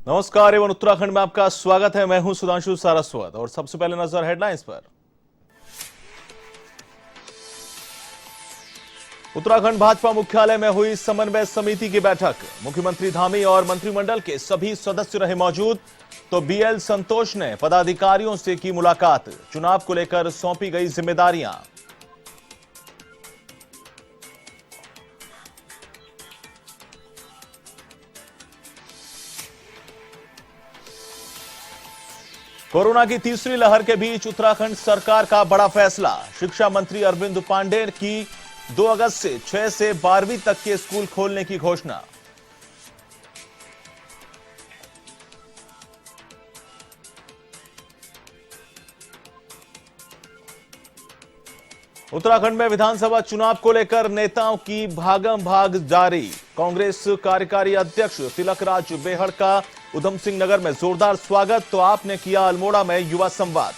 नमस्कार एवं उत्तराखंड में आपका स्वागत है। मैं हूं सुधांशु सारस्वत और सबसे पहले नजर हेडलाइंस पर। उत्तराखंड भाजपा मुख्यालय में हुई समन्वय समिति की बैठक। मुख्यमंत्री धामी और मंत्रिमंडल के सभी सदस्य रहे मौजूद। तो बीएल संतोष ने पदाधिकारियों से की मुलाकात। चुनाव को लेकर सौंपी गई जिम्मेदारियां। कोरोना की तीसरी लहर के बीच उत्तराखंड सरकार का बड़ा फैसला। शिक्षा मंत्री अरविंद पांडेय की 2 अगस्त से 6 से 12वीं तक के स्कूल खोलने की घोषणा। उत्तराखंड में विधानसभा चुनाव को लेकर नेताओं की भागम भाग जारी। कांग्रेस कार्यकारी अध्यक्ष तिलकराज बेहड़ का उधम सिंह नगर में जोरदार स्वागत। तो आपने किया अल्मोड़ा में युवा संवाद।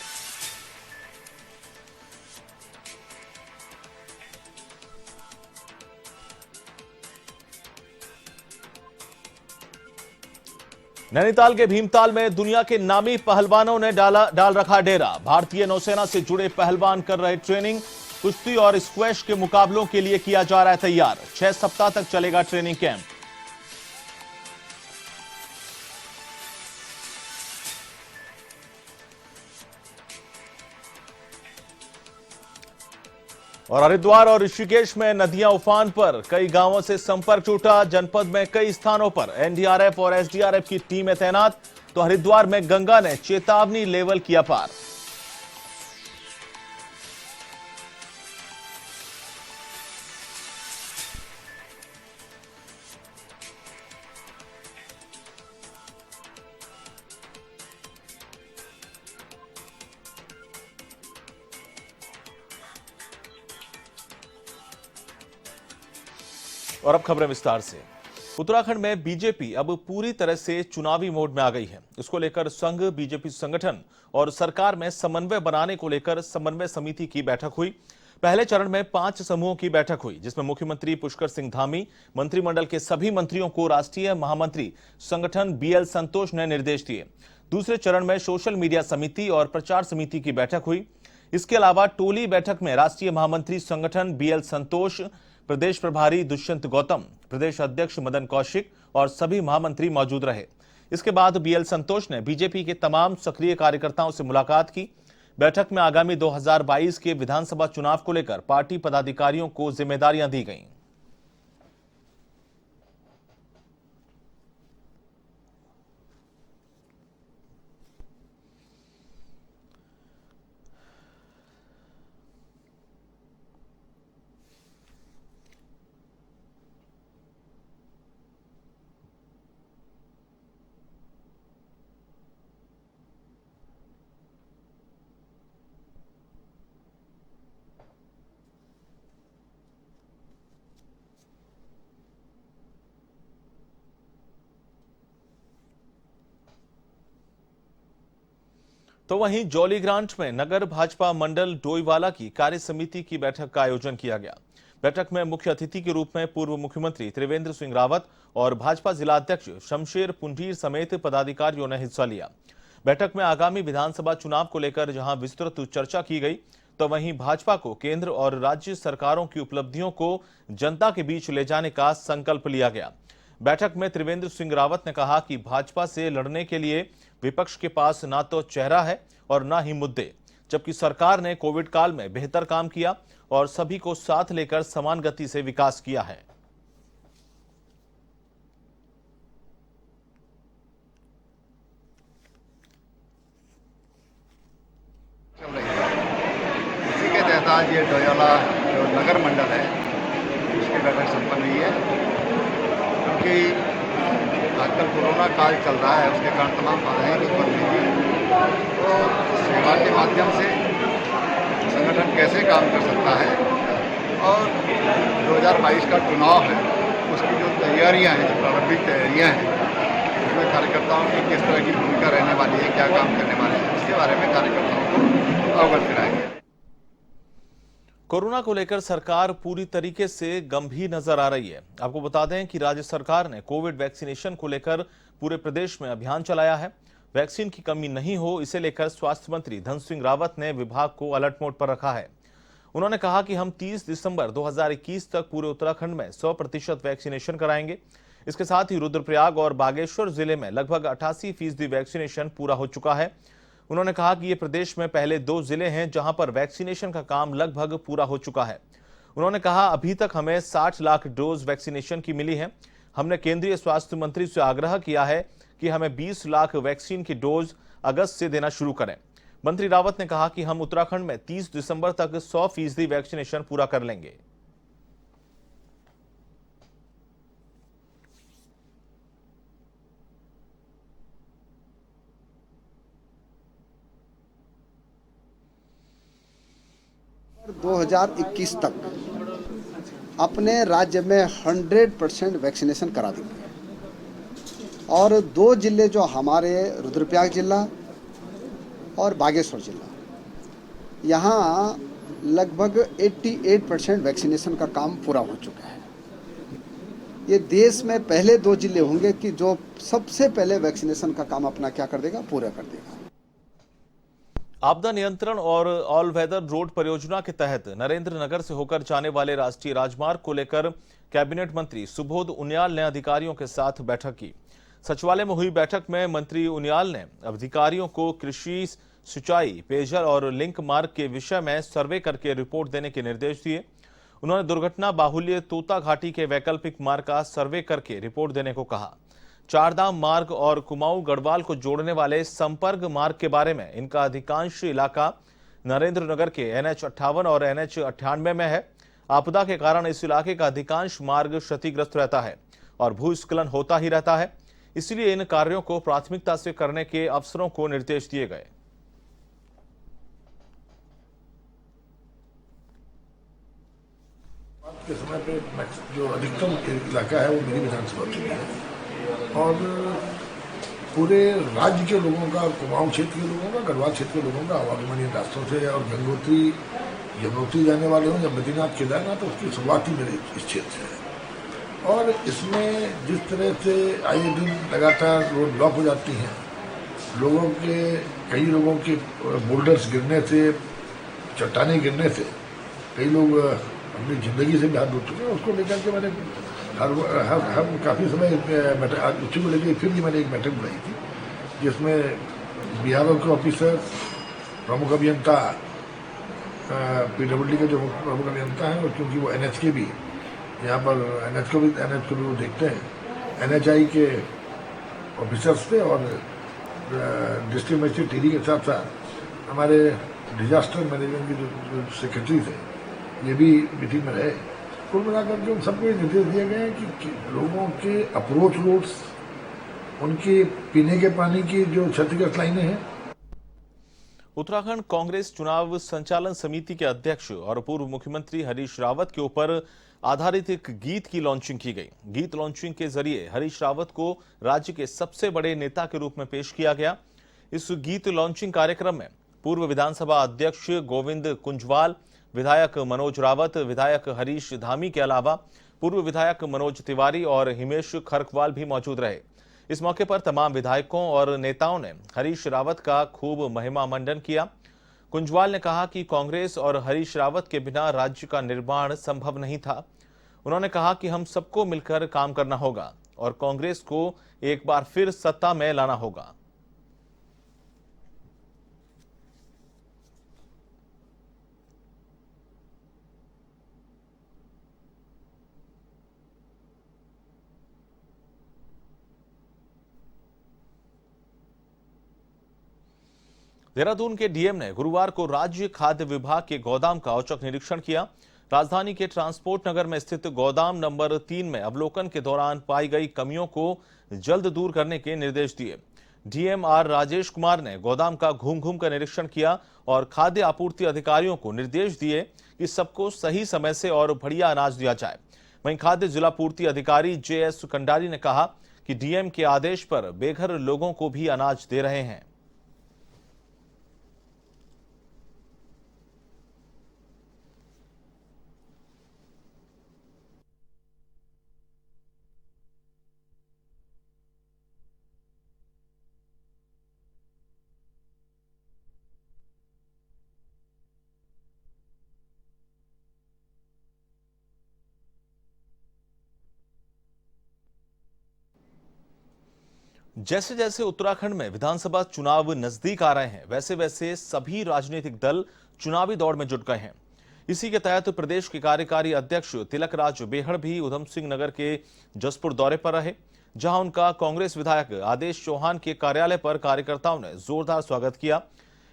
नैनीताल के भीमताल में दुनिया के नामी पहलवानों ने डाल रखा डेरा। भारतीय नौसेना से जुड़े पहलवान कर रहे ट्रेनिंग। कुश्ती और स्क्वैश के मुकाबलों के लिए किया जा रहा है तैयार। 6 सप्ताह तक चलेगा ट्रेनिंग कैंप। और हरिद्वार और ऋषिकेश में नदियां उफान पर। कई गांवों से संपर्क टूटा। जनपद में कई स्थानों पर एनडीआरएफ और एसडीआरएफ की टीमें तैनात। तो हरिद्वार में गंगा ने चेतावनी लेवल किया पार। और अब खबरें विस्तार से। उत्तराखंड में बीजेपी अब पूरी तरह से चुनावी मोड में आ गई है। इसको लेकर संघ, बीजेपी संगठन और सरकार में समन्वय बनाने को लेकर समन्वय समिति की बैठक हुई। पहले चरण में 5 समूहों की बैठक हुई, जिसमें मुख्यमंत्री पुष्कर सिंह धामी, मंत्रिमंडल के सभी मंत्रियों को राष्ट्रीय महामंत्री संगठन बीएल संतोष ने निर्देश दिए। दूसरे चरण में सोशल मीडिया समिति और प्रचार समिति की बैठक हुई। इसके अलावा टोली बैठक में राष्ट्रीय महामंत्री संगठन बीएल संतोष, प्रदेश प्रभारी दुष्यंत गौतम, प्रदेश अध्यक्ष मदन कौशिक और सभी महामंत्री मौजूद रहे। इसके बाद बीएल संतोष ने बीजेपी के तमाम सक्रिय कार्यकर्ताओं से मुलाकात की। बैठक में आगामी 2022 के विधानसभा चुनाव को लेकर पार्टी पदाधिकारियों को जिम्मेदारियां दी गईं। तो वहीं जौलीग्रांट में नगर भाजपा मंडल डोईवाला की कार्य समिति की बैठक का आयोजन किया गया। बैठक में मुख्य अतिथि के रूप में पूर्व मुख्यमंत्री त्रिवेंद्र सिंह रावत और भाजपा जिलाध्यक्ष शमशेर पुंडीर समेत पदाधिकारियों ने हिस्सा लिया। बैठक में आगामी विधानसभा चुनाव को लेकर जहां विस्तृत चर्चा की गई, तो वहीं भाजपा को केंद्र और राज्य सरकारों की उपलब्धियों को जनता के बीच ले जाने का संकल्प लिया गया। बैठक में त्रिवेंद्र सिंह रावत ने कहा कि भाजपा से लड़ने के लिए विपक्ष के पास ना तो चेहरा है और ना ही मुद्दे, जबकि सरकार ने कोविड काल में बेहतर काम किया और सभी को साथ लेकर समान गति से विकास किया है। इसी के तहत आज ये डोईवाला जो नगर मंडल है उसकी बैठक संपन्न हुई है। क्योंकि आजकल कोरोना काल चल रहा है, उसके कारण तमाम बाधाएं उत्पन्न हुई थी। तो सेवा के माध्यम से संगठन कैसे काम कर सकता है और 2022 का चुनाव है उसकी जो तैयारियां हैं, जो प्रारंभिक तैयारियां हैं, उसमें कार्यकर्ताओं की किस तरह की भूमिका रहने वाली है, क्या काम करने वाले हैं, इसके बारे में कार्यकर्ताओं को अवगत कराएंगे। कोरोना को लेकर सरकार पूरी तरीके से गंभीर नजर आ रही है। आपको बता दें कि राज्य सरकार ने कोविड वैक्सीनेशन को लेकर पूरे प्रदेश में अभियान चलाया है। वैक्सीन की कमी नहीं हो, इसे लेकर स्वास्थ्य मंत्री धन सिंह रावत ने विभाग को अलर्ट मोड पर रखा है। उन्होंने कहा कि हम 30 दिसंबर 2021 तक पूरे उत्तराखंड में 100% वैक्सीनेशन कराएंगे। इसके साथ ही रुद्रप्रयाग और बागेश्वर जिले में लगभग 88% वैक्सीनेशन पूरा हो चुका है। उन्होंने कहा कि ये प्रदेश में पहले 2 जिले हैं जहां पर वैक्सीनेशन का काम लगभग पूरा हो चुका है। उन्होंने कहा अभी तक हमें 60 लाख डोज वैक्सीनेशन की मिली है। हमने केंद्रीय स्वास्थ्य मंत्री से आग्रह किया है कि हमें 20 लाख वैक्सीन की डोज अगस्त से देना शुरू करें। मंत्री रावत ने कहा कि हम उत्तराखंड में 30 दिसंबर तक 100% वैक्सीनेशन पूरा कर लेंगे। और 2021 तक अपने राज्य में 100% वैक्सीनेशन करा देंगे। और 2 जिले जो हमारे रुद्रप्रयाग जिला और बागेश्वर जिला, यहाँ लगभग 88% वैक्सीनेशन का काम पूरा हो चुका है। ये देश में पहले 2 जिले होंगे कि जो सबसे पहले वैक्सीनेशन का काम अपना क्या कर देगा, पूरा कर देगा। आपदा नियंत्रण और ऑल वेदर रोड परियोजना के तहत नरेंद्र नगर से होकर जाने वाले राष्ट्रीय राजमार्ग को लेकर कैबिनेट मंत्री सुबोध उनियाल ने अधिकारियों के साथ बैठक की। सचिवालय में हुई बैठक में मंत्री उनियाल ने अधिकारियों को कृषि, सिंचाई, पेयजल और लिंक मार्ग के विषय में सर्वे करके रिपोर्ट देने के निर्देश दिए। उन्होंने दुर्घटना बाहुल्य तोता घाटी के वैकल्पिक मार्ग का सर्वे करके रिपोर्ट देने को कहा। चारधाम मार्ग और कुमाऊं गढ़वाल को जोड़ने वाले संपर्क मार्ग के बारे में इनका अधिकांश इलाका नरेंद्र नगर के NH 58 और NH 98 में है। आपदा के कारण इस इलाके का अधिकांश मार्ग क्षतिग्रस्त रहता है और भूस्खलन होता ही रहता है। इसलिए इन कार्यों को प्राथमिकता से करने के अफसरों को निर्देश दिए गए। के समय पे जो अधिकतम इलाका है वो मेरी विधानसभा चुनी है और पूरे राज्य के लोगों का, कुमाऊं क्षेत्र के लोगों का, गढ़वाल क्षेत्र के लोगों का आवागमन इन रास्तों से और गंगोत्री यमुनोत्री जाने वाले हों या बद्रीनाथ केदारनाथ, तो उसकी शुरुआत ही मेरे इस क्षेत्र से है। और इसमें जिस तरह से आए दिन लगातार रोड ब्लॉक हो जाती हैं, कई लोगों के बोल्डर्स गिरने से, चट्टानें गिरने से कई लोग अपनी ज़िंदगी से भी हाथ धो चुके हैं। उसको लेकर के मैंने हम काफ़ी समय उसी को लेकर फिर भी मैंने एक बैठक बुलाई थी, जिसमें BRO के ऑफिसर, प्रमुख अभियंता, PWD के जो प्रमुख अभियंता हैं, और क्योंकि वो NH के भी यहाँ पर NH को भी वो देखते हैं, NHI के ऑफिसर्स थे और डिस्ट्रिक्ट मजिस्ट्रेट टीडी के साथ साथ हमारे डिजास्टर मैनेजमेंट के जो सेक्रेटरी थे, ये भी मीटिंग में रहे। कुल मिलाकर के उन सबको ये निर्देश दिए गए हैं कि लोगों के अप्रोच रोड्स, उनके पीने के पानी की जो क्षतिग्रस्त लाइनें हैं। उत्तराखंड कांग्रेस चुनाव संचालन समिति के अध्यक्ष और पूर्व मुख्यमंत्री हरीश रावत के ऊपर आधारित एक गीत की लॉन्चिंग की गई। गीत लॉन्चिंग के जरिए हरीश रावत को राज्य के सबसे बड़े नेता के रूप में पेश किया गया। इस गीत लॉन्चिंग कार्यक्रम में पूर्व विधानसभा अध्यक्ष गोविंद कुंजवाल, विधायक मनोज रावत, विधायक हरीश धामी के अलावा पूर्व विधायक मनोज तिवारी और हिमेश खरकवाल भी मौजूद रहे। इस मौके पर तमाम विधायकों और नेताओं ने हरीश रावत का खूब महिमा मंडन किया। कुंजवाल ने कहा कि कांग्रेस और हरीश रावत के बिना राज्य का निर्माण संभव नहीं था। उन्होंने कहा कि हम सबको मिलकर काम करना होगा और कांग्रेस को एक बार फिर सत्ता में लाना होगा। देहरादून के डीएम ने गुरुवार को राज्य खाद्य विभाग के गोदाम का औचक निरीक्षण किया। राजधानी के ट्रांसपोर्ट नगर में स्थित गोदाम नंबर 3 में अवलोकन के दौरान पाई गई कमियों को जल्द दूर करने के निर्देश दिए। डीएम आर राजेश कुमार ने गोदाम का घूम घूम कर निरीक्षण किया और खाद्य आपूर्ति अधिकारियों को निर्देश दिए कि सबको सही समय से और बढ़िया अनाज दिया जाए। वहीं खाद्य जिला पूर्ति अधिकारी JS कंडारी ने कहा कि डीएम के आदेश पर बेघर लोगों को भी अनाज दे रहे हैं। जैसे जैसे उत्तराखंड में विधानसभा चुनाव नजदीक आ रहे हैं, वैसे वैसे सभी राजनीतिक दल चुनावी दौड़ में जुट गए हैं। इसी के तहत प्रदेश के कार्यकारी अध्यक्ष तिलकराज बेहड़ भी उधम सिंह नगर के जसपुर दौरे पर रहे, जहां उनका कांग्रेस विधायक आदेश चौहान के कार्यालय पर कार्यकर्ताओं ने जोरदार स्वागत किया।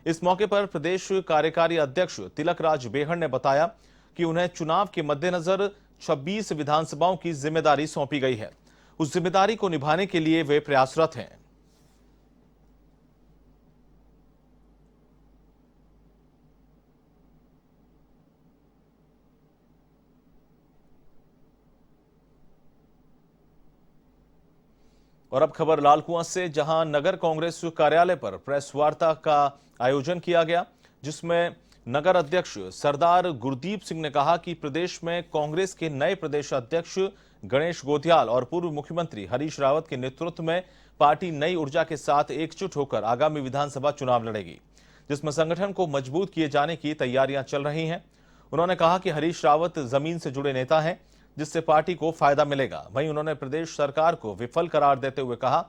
इस मौके पर प्रदेश कार्यकारी अध्यक्ष तिलकराज बेहड़ ने बताया कि उन्हें चुनाव के मद्देनजर 26 विधानसभाओं की जिम्मेदारी सौंपी गई है। उस जिम्मेदारी को निभाने के लिए वे प्रयासरत हैं। और अब खबर लाल कुआं से, जहां नगर कांग्रेस कार्यालय पर प्रेस वार्ता का आयोजन किया गया, जिसमें नगर अध्यक्ष सरदार गुरदीप सिंह ने कहा कि प्रदेश में कांग्रेस के नए प्रदेश अध्यक्ष गणेश गोथियाल और पूर्व मुख्यमंत्री हरीश रावत के नेतृत्व में पार्टी नई ऊर्जा के साथ एकजुट होकर आगामी विधानसभा चुनाव लड़ेगी, जिसमें संगठन को मजबूत किए जाने की तैयारियां चल रही हैं। उन्होंने कहा कि हरीश रावत जमीन से जुड़े नेता हैं, जिससे पार्टी को फायदा मिलेगा। वहीं उन्होंने प्रदेश सरकार को विफल करार देते हुए कहा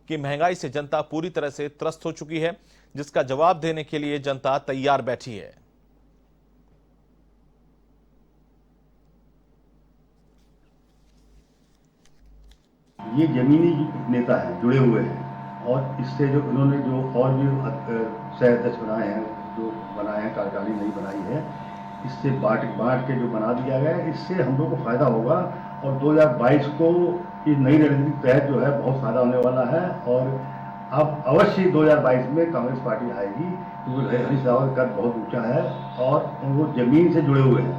कि महंगाई से जनता पूरी तरह से त्रस्त हो चुकी है, जिसका जवाब देने के लिए जनता तैयार बैठी है। ये जमीनी नेता हैं, जुड़े हुए हैं, और इससे जो इन्होंने जो और भी शहर अध्यक्ष बनाए हैं, जो बनाए हैं, कार्यकारिणी नहीं बनाई है, इससे बांट के जो बना दिया गया है, इससे हम लोग को फायदा होगा। और 2022 को ये नई रणनीति के तहत जो है बहुत फायदा होने वाला है। और अब अवश्य 2022 में कांग्रेस पार्टी आएगी, क्योंकि हरीश रावत का कद बहुत ऊंचा है और वो जमीन से जुड़े हुए हैं,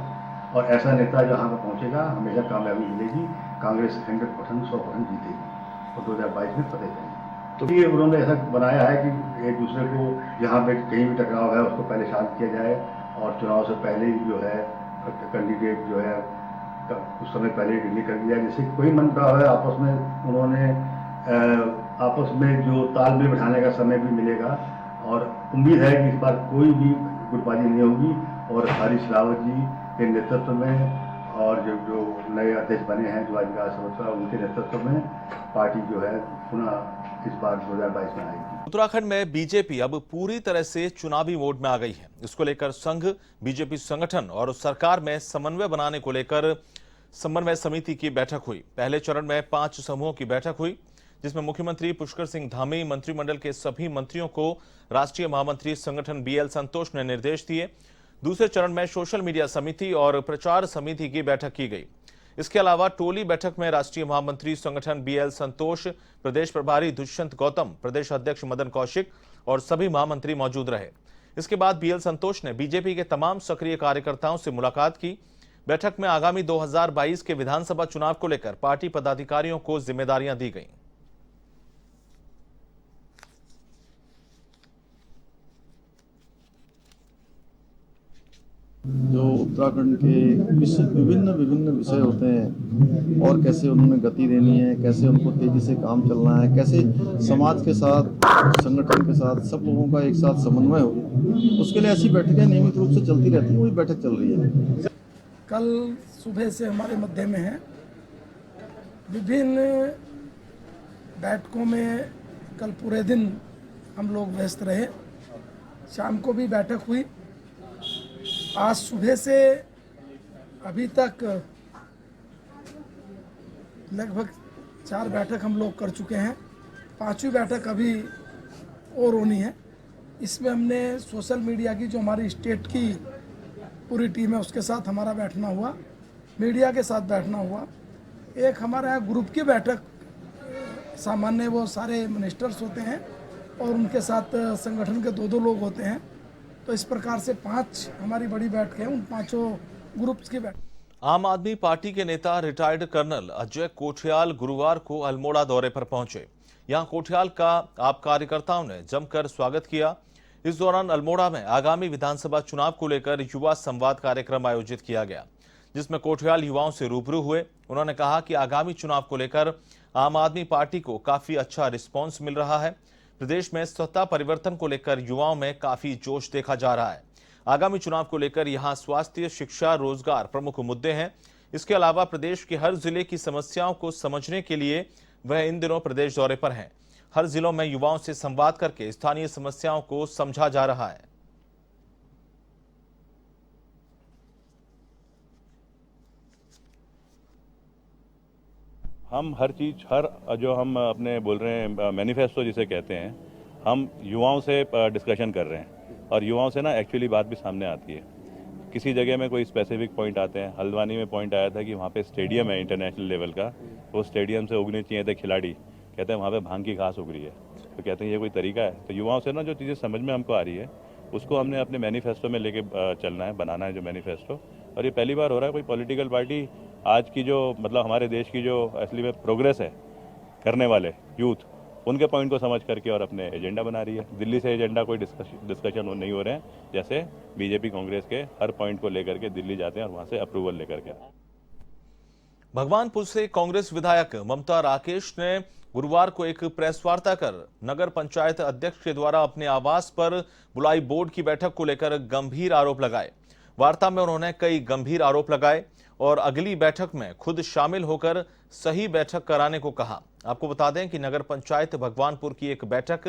और ऐसा नेता जहाँ पर पहुँचेगा हमेशा कामयाबी मिलेगी। कांग्रेस 100% जीतेगी और 2022 में फतेह करेगी। तो ये उन्होंने ऐसा बनाया है कि एक दूसरे को जहाँ पे कहीं भी टकराव है उसको पहले शांत किया जाए, और चुनाव से पहले ही जो है कैंडिडेट जो है कुछ समय पहले डिक्लेयर कर दिया, जिससे कोई मन का है आपस में उन्होंने आपस में जो तालमेल बिठाने का समय भी मिलेगा। और उम्मीद है कि इस बार कोई भी गुटबाजी नहीं होगी, और हरीश रावत जी के नेतृत्व में और जो नए अध्यक्ष बने हैं जो विकास समिति, उनके नेतृत्व में पार्टी जो है पुनः इस बार 2022 में आएगी। उत्तराखंड में बीजेपी अब पूरी तरह से चुनावी मोड में आ गई है। इसको लेकर संघ, बीजेपी संगठन और सरकार में समन्वय बनाने को लेकर समन्वय समिति की बैठक हुई। पहले चरण में 5 समूहों की बैठक हुई, जिसमें मुख्यमंत्री पुष्कर सिंह धामी, मंत्रिमंडल के सभी मंत्रियों को राष्ट्रीय महामंत्री संगठन BL संतोष ने निर्देश दिए। दूसरे चरण में सोशल मीडिया समिति और प्रचार समिति की बैठक की गई। इसके अलावा टोली बैठक में राष्ट्रीय महामंत्री संगठन BL संतोष, प्रदेश प्रभारी दुष्यंत गौतम, प्रदेश अध्यक्ष मदन कौशिक और सभी महामंत्री मौजूद रहे। इसके बाद BL संतोष ने बीजेपी के तमाम सक्रिय कार्यकर्ताओं से मुलाकात की। बैठक में आगामी 2022 के विधानसभा चुनाव को लेकर पार्टी पदाधिकारियों को जिम्मेदारियां दी गईं। जो उत्तराखंड के विभिन्न विषय होते हैं और कैसे उन्होंने गति देनी है, कैसे उनको तेजी से काम चलना है, कैसे समाज के साथ, संगठन के साथ, सब लोगों का एक साथ समन्वय हो, उसके लिए ऐसी बैठकें नियमित रूप से चलती रहती हैं। वही बैठक चल रही है। कल सुबह से हमारे मध्य में है, विभिन्न बैठकों में कल पूरे दिन हम लोग व्यस्त रहे। शाम को भी बैठक हुई। आज सुबह से अभी तक लगभग 4 बैठक हम लोग कर चुके हैं। 5वीं बैठक अभी और होनी है। इसमें हमने सोशल मीडिया की जो हमारी स्टेट की पूरी टीम है उसके साथ हमारा बैठना हुआ, मीडिया के साथ बैठना हुआ। एक हमारे यहाँ ग्रुप की बैठक, सामान्य वो सारे मिनिस्टर्स होते हैं और उनके साथ संगठन के 2-2 लोग होते हैं। तो इस प्रकार से 5 हमारी बड़ी बैठकें हैं, उन 5 ग्रुप्स की बैठक। आम आदमी पार्टी के नेता रिटायर्ड कर्नल अजय कोठियाल गुरुवार को अल्मोड़ा दौरे पर पहुंचे। यहां कोठियाल का आप कार्यकर्ताओं ने जमकर स्वागत किया। इस दौरान अल्मोड़ा में आगामी विधानसभा चुनाव को लेकर युवा संवाद कार्यक्रम आयोजित किया गया, जिसमें कोठियाल युवाओं से रूबरू हुए। उन्होंने कहा कि आगामी चुनाव को लेकर आम आदमी पार्टी को काफी अच्छा रिस्पॉन्स मिल रहा है। प्रदेश में सत्ता परिवर्तन को लेकर युवाओं में काफी जोश देखा जा रहा है। आगामी चुनाव को लेकर यहां स्वास्थ्य, शिक्षा, रोजगार प्रमुख मुद्दे हैं। इसके अलावा प्रदेश के हर जिले की समस्याओं को समझने के लिए वह इन दिनों प्रदेश दौरे पर हैं। हर जिलों में युवाओं से संवाद करके स्थानीय समस्याओं को समझा जा रहा है। हम हर चीज़, हर जो हम अपने बोल रहे हैं मैनिफेस्टो जिसे कहते हैं, हम युवाओं से डिस्कशन कर रहे हैं और युवाओं से ना एक्चुअली बात भी सामने आती है। किसी जगह में कोई स्पेसिफिक पॉइंट आते हैं। हल्द्वानी में पॉइंट आया था कि वहाँ पे स्टेडियम है इंटरनेशनल लेवल का, वो स्टेडियम से उगने चाहिए थे खिलाड़ी, कहते हैं वहाँ पे भांग की घास उग रही है। तो कहते हैं ये कोई तरीका है? तो युवाओं से ना जो चीज़ें समझ में हमको आ रही है उसको हमने अपने मैनिफेस्टो में लेके चलना है, बनाना है जो मैनिफेस्टो। और ये पहली बार हो रहा है कोई पॉलिटिकल पार्टी आज की जो मतलब हमारे देश की जो असली में प्रोग्रेस है करने वाले यूथ, उनके पॉइंट को समझ करके और अपने एजेंडा बना रही है। दिल्ली से एजेंडा कोई डिस्कशन नहीं हो रहे हैं, जैसे बीजेपी कांग्रेस के हर पॉइंट को लेकर के दिल्ली जाते हैं और वहां से अप्रूवल लेकर के। भगवानपुर से कांग्रेस विधायक ममता राकेश ने गुरुवार को एक प्रेस वार्ता कर नगर पंचायत अध्यक्ष के द्वारा अपने आवास पर बुलाई बोर्ड की बैठक को लेकर गंभीर आरोप लगाए। वार्ता में उन्होंने कई गंभीर आरोप लगाए और अगली बैठक में खुद शामिल होकर सही बैठक कराने को कहा। आपको बता दें कि नगर पंचायत भगवानपुर की एक बैठक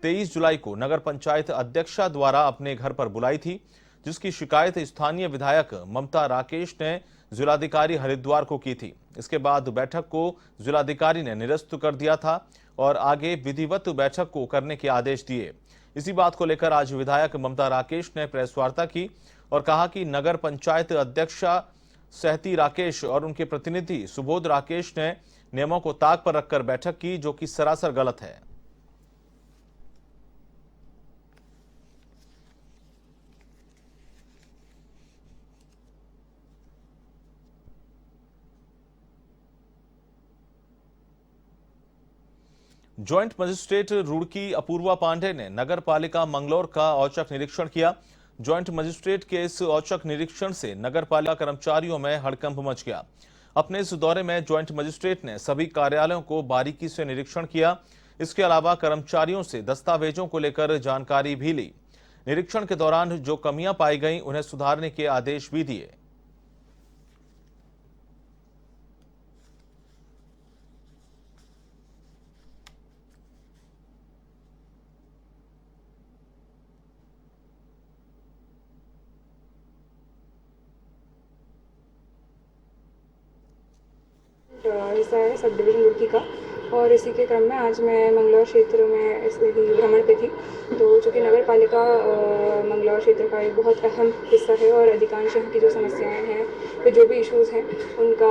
23 जुलाई को नगर पंचायत अध्यक्षा द्वारा अपने घर पर बुलाई थी, जिसकी शिकायत स्थानीय विधायक ममता राकेश ने जिलाधिकारी हरिद्वार को की थी। इसके बाद बैठक को जिलाधिकारी ने निरस्त कर दिया था और आगे विधिवत बैठक को करने के आदेश दिए। इसी बात को लेकर आज विधायक ममता राकेश ने प्रेस वार्ता की और कहा कि नगर पंचायत अध्यक्षा सहती राकेश और उनके प्रतिनिधि सुबोध राकेश ने नियमों को ताक पर रखकर बैठक की, जो कि सरासर गलत है। ज्वाइंट मजिस्ट्रेट रुड़की अपूर्वा पांडे ने नगर पालिका मंगलौर का औचक निरीक्षण किया। ज्वाइंट मजिस्ट्रेट के इस औचक निरीक्षण से नगर पालिका कर्मचारियों में हड़कंप मच गया। अपने इस दौरे में ज्वाइंट मजिस्ट्रेट ने सभी कार्यालयों को बारीकी से निरीक्षण किया। इसके अलावा कर्मचारियों से दस्तावेजों को लेकर जानकारी भी ली। निरीक्षण के दौरान जो कमियां पाई गईं उन्हें सुधारने के आदेश भी दिए। हिस्सा है सब डिवीजन रुड़की का, और इसी के क्रम में आज मैं मंगलौर क्षेत्र में इसलिए भ्रमण पे थी। तो चूँकि नगर पालिका मंगलौर क्षेत्र का एक बहुत अहम हिस्सा है और अधिकांश यहाँ की जो समस्याएं हैं, फिर जो भी इश्यूज़ हैं, उनका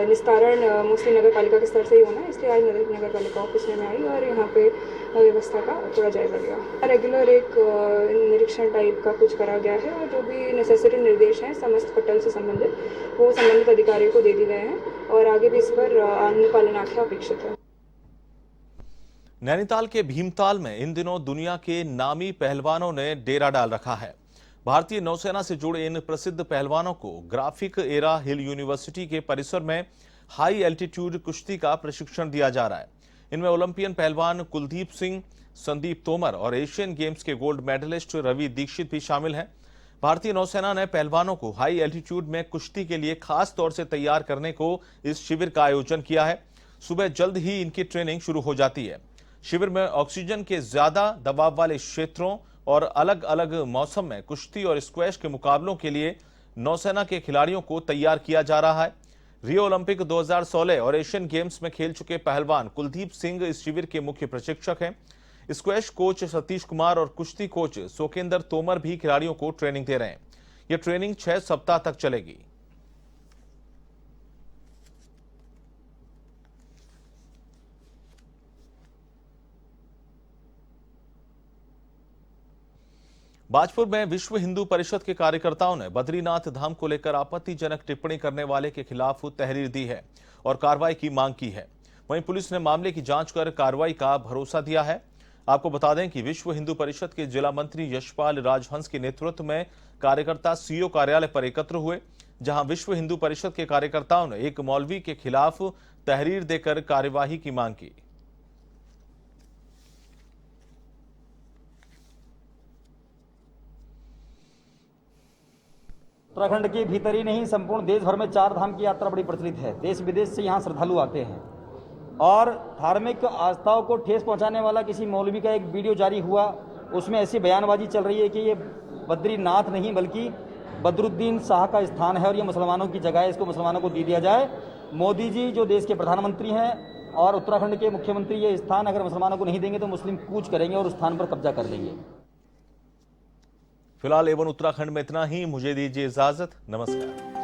निस्तारण मोस्टली नगर पालिका के स्तर से ही होना है। इसलिए आज नगर पालिका ऑफिस में आई और यहाँ पे व्यवस्था का थोड़ा जायजा लिया। रेगुलर एक निरीक्षण टाइप का कुछ करा गया है और जो भी नेसेसरी निर्देश हैं समस्त पटल से संबंधित वो संबंधित अधिकारियों को दे दिए गए हैं और आगे भी इस पर अनुपालन आख्या अपेक्षित है। नैनीताल के भीमताल में इन दिनों दुनिया के नामी पहलवानों ने डेरा डाल रखा है। भारतीय नौसेना से जुड़े इन प्रसिद्ध पहलवानों को ग्राफिक एरा हिल यूनिवर्सिटी के परिसर में हाई एल्टीट्यूड कुश्ती का प्रशिक्षण दिया जा रहा है। इनमें ओलंपियन पहलवान कुलदीप सिंह, संदीप तोमर और एशियन गेम्स के गोल्ड मेडलिस्ट रवि दीक्षित भी शामिल हैं। भारतीय नौसेना ने पहलवानों को हाई एल्टीट्यूड में कुश्ती के लिए खास तौर से तैयार करने को इस शिविर का आयोजन किया है। सुबह जल्द ही इनकी ट्रेनिंग शुरू हो जाती है। शिविर में ऑक्सीजन के ज्यादा दबाव वाले क्षेत्रों और अलग अलग मौसम में कुश्ती और स्क्वैश के मुकाबलों के लिए नौसेना के खिलाड़ियों को तैयार किया जा रहा है। रियो ओलंपिक 2016 और एशियन गेम्स में खेल चुके पहलवान कुलदीप सिंह इस शिविर के मुख्य प्रशिक्षक हैं। स्क्वैश कोच सतीश कुमार और कुश्ती कोच सोकेंदर तोमर भी खिलाड़ियों को ट्रेनिंग दे रहे हैं। यह ट्रेनिंग 6 सप्ताह तक चलेगी। बाजपुर में विश्व हिंदू परिषद के कार्यकर्ताओं ने बद्रीनाथ धाम को लेकर आपत्तिजनक टिप्पणी करने वाले के खिलाफ तहरीर दी है और कार्रवाई की मांग की है। वहीं पुलिस ने मामले की जांच कर कार्रवाई का भरोसा दिया है। आपको बता दें कि विश्व हिंदू परिषद के जिला मंत्री यशपाल राजहंस के नेतृत्व में कार्यकर्ता सीओ कार्यालय पर एकत्र हुए, जहां विश्व हिंदू परिषद के कार्यकर्ताओं ने एक मौलवी के खिलाफ तहरीर देकर कार्यवाही की मांग की। उत्तराखंड के भीतर ही नहीं, संपूर्ण देश भर में 4 धाम की यात्रा बड़ी प्रचलित है। देश विदेश से यहाँ श्रद्धालु आते हैं। और धार्मिक आस्थाओं को ठेस पहुंचाने वाला किसी मौलवी का एक वीडियो जारी हुआ, उसमें ऐसी बयानबाजी चल रही है कि ये बद्रीनाथ नहीं बल्कि बदरुद्दीन शाह का स्थान है और ये मुसलमानों की जगह है, इसको मुसलमानों को दे दिया जाए। मोदी जी जो देश के प्रधानमंत्री हैं और उत्तराखंड के मुख्यमंत्री, ये स्थान अगर मुसलमानों को नहीं देंगे तो मुस्लिम कूच करेंगे और उस स्थान पर कब्जा कर लेंगे। फिलहाल A1 उत्तराखंड में इतना ही। मुझे दीजिए इजाजत। नमस्कार।